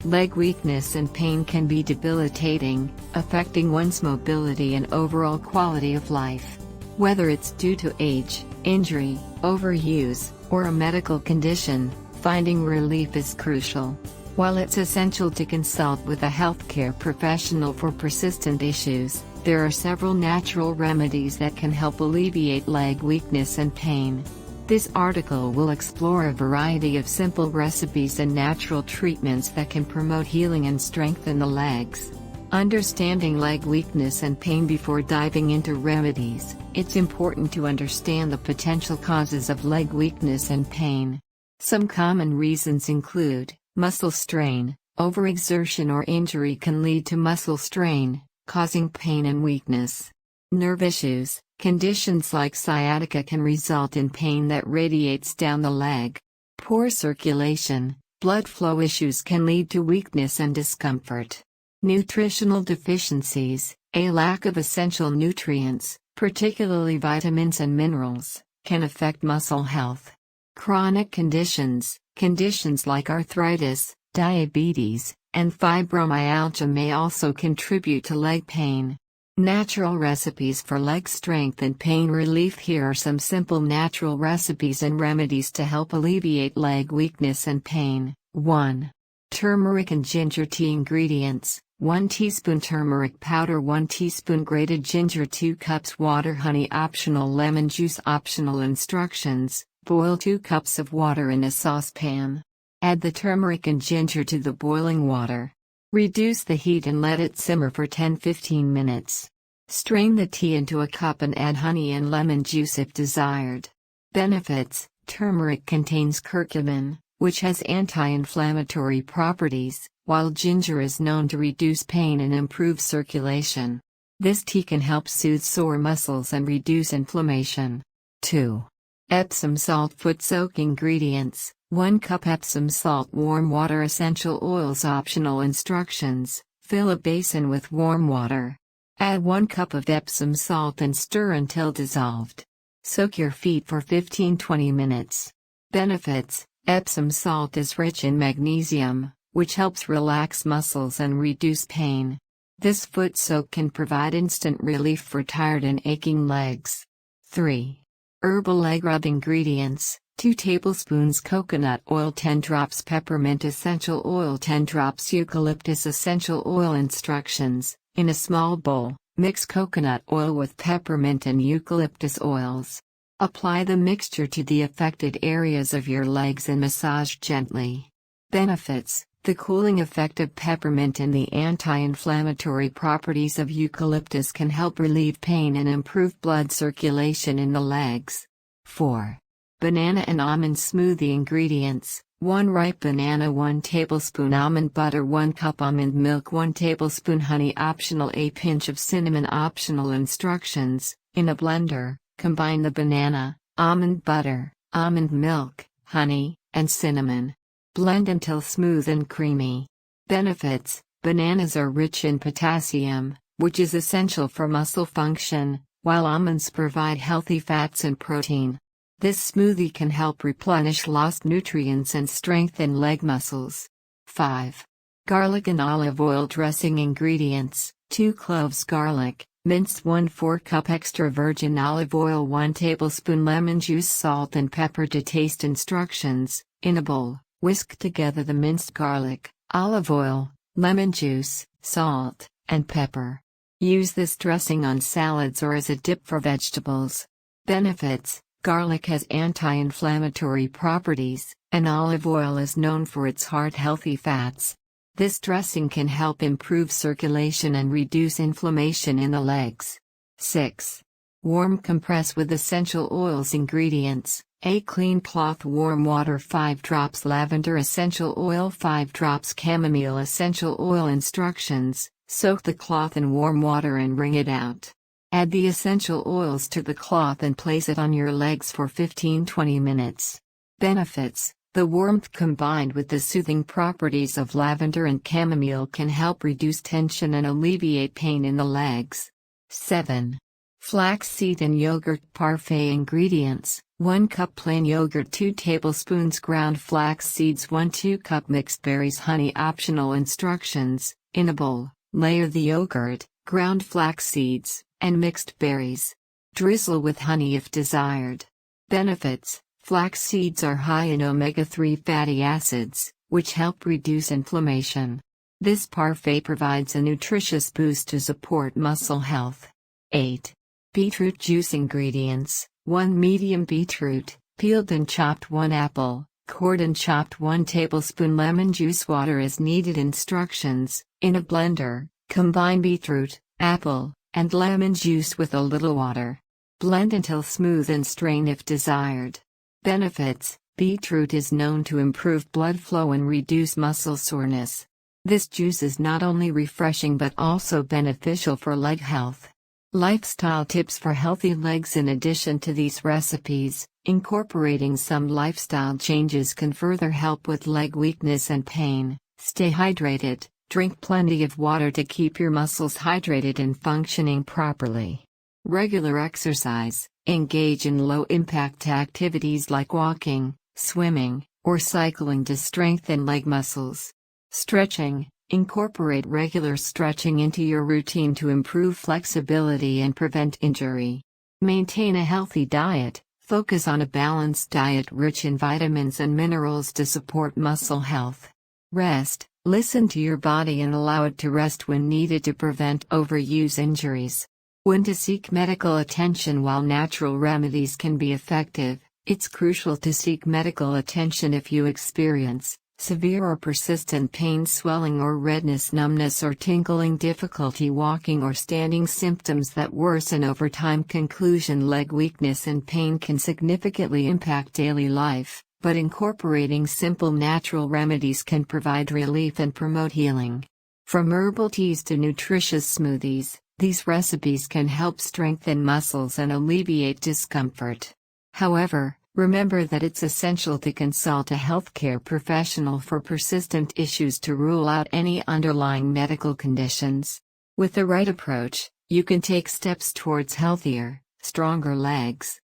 Leg weakness and pain can be debilitating, affecting one's mobility and overall quality of life. Whether it's due to age, injury, overuse, or a medical condition, finding relief is crucial. While it's essential to consult with a healthcare professional for persistent issues, there are several natural remedies that can help alleviate leg weakness and pain. This article will explore a variety of simple recipes and natural treatments that can promote healing and strengthen the legs. Understanding leg weakness and pain. Before diving into remedies, it's important to understand the potential causes of leg weakness and pain. Some common reasons include muscle strain. Overexertion or injury can lead to muscle strain, causing pain and weakness. Nerve issues. Conditions like sciatica can result in pain that radiates down the leg. Poor circulation. Blood flow issues can lead to weakness and discomfort. Nutritional deficiencies. A lack of essential nutrients, particularly vitamins and minerals, can affect muscle health. Chronic conditions. Conditions like arthritis, diabetes, and fibromyalgia may also contribute to leg pain. Natural recipes for leg strength and pain relief. Here are some simple natural recipes and remedies to help alleviate leg weakness and pain. 1. Turmeric and ginger tea. Ingredients: 1 teaspoon turmeric powder, 1 teaspoon grated ginger, 2 cups water, honey optional, lemon juice optional. Instructions: boil 2 cups of water in a saucepan. Add the turmeric and ginger to the boiling water. Reduce the heat and let it simmer for 10-15 minutes. Strain the tea into a cup and add honey and lemon juice if desired. Benefits: turmeric contains curcumin, which has anti-inflammatory properties, while ginger is known to reduce pain and improve circulation. This tea can help soothe sore muscles and reduce inflammation. 2. Epsom salt foot soak. Ingredients: 1 cup Epsom salt, warm water, essential oils optional. Instructions: fill a basin with warm water. Add 1 cup of Epsom salt and stir until dissolved. Soak your feet for 15-20 minutes. Benefits: Epsom salt is rich in magnesium, which helps relax muscles and reduce pain. This foot soak can provide instant relief for tired and aching legs. 3. Herbal leg rub. Ingredients: 2 tablespoons coconut oil, 10 drops peppermint essential oil, 10 drops eucalyptus essential oil. Instructions: in a small bowl, mix coconut oil with peppermint and eucalyptus oils. Apply the mixture to the affected areas of your legs and massage gently. Benefits: the cooling effect of peppermint and the anti-inflammatory properties of eucalyptus can help relieve pain and improve blood circulation in the legs. 4. Banana and almond smoothie. Ingredients: 1 ripe banana, 1 tablespoon almond butter, 1 cup almond milk, 1 tablespoon honey optional, a pinch of cinnamon optional. Instructions: in a blender, combine the banana, almond butter, almond milk, honey, and cinnamon. Blend until smooth and creamy. Benefits: bananas are rich in potassium, which is essential for muscle function, while almonds provide healthy fats and protein. This smoothie can help replenish lost nutrients and strengthen leg muscles. 5. Garlic and olive oil dressing. Ingredients: 2 cloves garlic, minced, 1/4 cup extra virgin olive oil, 1 tablespoon lemon juice, salt and pepper to taste. Instructions: in a bowl, whisk together the minced garlic, olive oil, lemon juice, salt, and pepper. Use this dressing on salads or as a dip for vegetables. Benefits: garlic has anti-inflammatory properties, and olive oil is known for its heart-healthy fats. This dressing can help improve circulation and reduce inflammation in the legs. 6. Warm compress with essential oils. Ingredients: a clean cloth, warm water, 5 drops lavender essential oil, 5 drops chamomile essential oil. Instructions: soak the cloth in warm water and wring it out. Add the essential oils to the cloth and place it on your legs for 15-20 minutes. Benefits: the warmth combined with the soothing properties of lavender and chamomile can help reduce tension and alleviate pain in the legs. 7. Flaxseed and yogurt parfait. Ingredients: 1 cup plain yogurt, 2 tablespoons ground flax seeds, 2 cup mixed berries, honey optional. Instructions: in a bowl, layer the yogurt, ground flax seeds, and mixed berries. Drizzle with honey if desired. Benefits: flax seeds are high in omega-3 fatty acids, which help reduce inflammation. This parfait provides a nutritious boost to support muscle health. 8. Beetroot juice. Ingredients: 1 medium beetroot, peeled and chopped, 1 apple, cored and chopped, 1 tablespoon lemon juice. Water as needed. Instructions: in a blender, combine beetroot, apple, and lemon juice with a little water. Blend until smooth and strain if desired. Benefits: beetroot is known to improve blood flow and reduce muscle soreness. This juice is not only refreshing but also beneficial for leg health. Lifestyle tips for healthy legs. In addition to these recipes, incorporating some lifestyle changes can further help with leg weakness and pain. Stay hydrated. Drink plenty of water to keep your muscles hydrated and functioning properly. Regular exercise. Engage in low-impact activities like walking, swimming, or cycling to strengthen leg muscles. Stretching. Incorporate regular stretching into your routine to improve flexibility and prevent injury. Maintain a healthy diet. Focus on a balanced diet rich in vitamins and minerals to support muscle health. Rest. Listen to your body and allow it to rest when needed to prevent overuse injuries. When to seek medical attention. While natural remedies can be effective, it's crucial to seek medical attention if you experience severe or persistent pain, swelling or redness, numbness or tingling, difficulty walking or standing, symptoms that worsen over time. Conclusion: leg weakness and pain can significantly impact daily life, but incorporating simple natural remedies can provide relief and promote healing. From herbal teas to nutritious smoothies, these recipes can help strengthen muscles and alleviate discomfort. However, remember that it's essential to consult a healthcare professional for persistent issues to rule out any underlying medical conditions. With the right approach, you can take steps towards healthier, stronger legs.